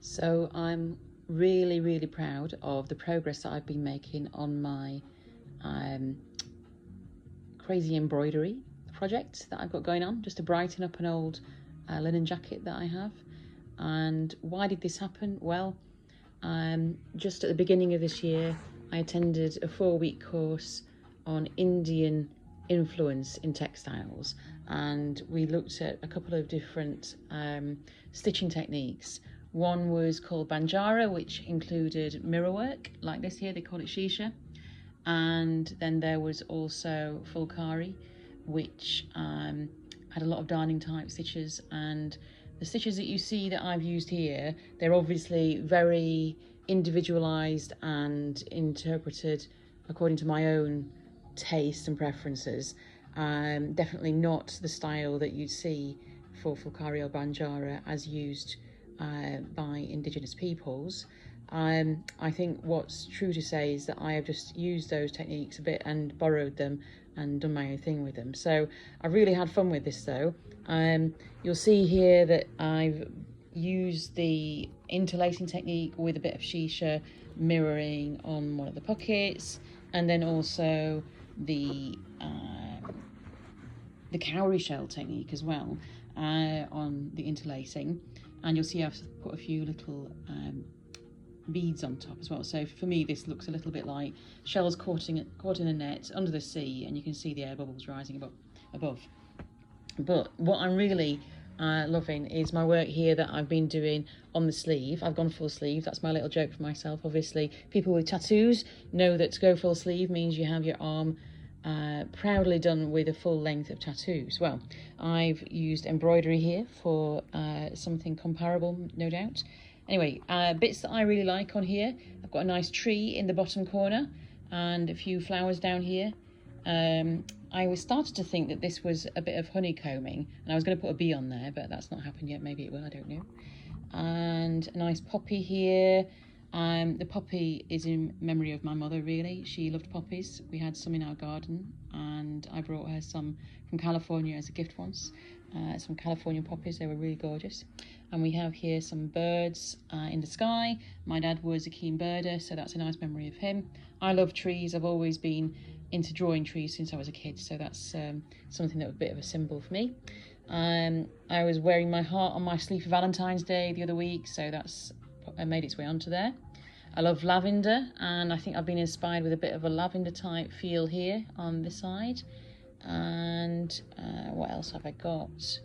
So I'm really proud of the progress that I've been making on my crazy embroidery project that I've got going on, just to brighten up an old linen jacket that I have. And why did this happen? Well, just at the beginning of this year, I attended a 4-week course on Indian influence in textiles, and we looked at a couple of different stitching techniques. One was called Banjara, which included mirror work, like this here, they call it shisha. And then there was also Fulkari, which had a lot of darning type stitches. And the stitches that you see that I've used here, they're obviously very individualized and interpreted according to my own tastes and preferences. Definitely not the style that you'd see for Fulkari or Banjara as used by Indigenous peoples. I think what's true to say is that I have just used those techniques a bit and borrowed them and done my own thing with them. So I've really had fun with this though. You'll see here that I've used the interlacing technique with a bit of shisha mirroring on one of the pockets, and then also the cowrie shell technique as well on the interlacing. And you'll see I've put a few little beads on top as well. So for me, this looks a little bit like shells caught in a net under the sea, and you can see the air bubbles rising above. But what I'm really loving is my work here that I've been doing on the sleeve. I've gone full sleeve. That's my little joke for myself. Obviously, people with tattoos know that to go full sleeve means you have your arm proudly done with a full length of tattoos. Well, I've used embroidery here for something comparable, no doubt. Anyway, bits that I really like on here, I've got a nice tree in the bottom corner and a few flowers down here. I was started to think that this was a bit of honeycombing, and I was going to put a bee on there, but that's not happened yet. Maybe it will, I don't know. And a nice poppy here. The poppy is in memory of my mother, really. She loved poppies. We had some in our garden, and I brought her some from California as a gift once. Some Californian poppies, they were really gorgeous. And we have here some birds in the sky. My dad was a keen birder, so that's a nice memory of him. I love trees. I've always been into drawing trees since I was a kid, so that's something that was a bit of a symbol for me. I was wearing my heart on my sleeve for Valentine's Day the other week, so that's made its way onto there. I love lavender, and I think I've been inspired with a bit of a lavender type feel here on this side. And what else have I got?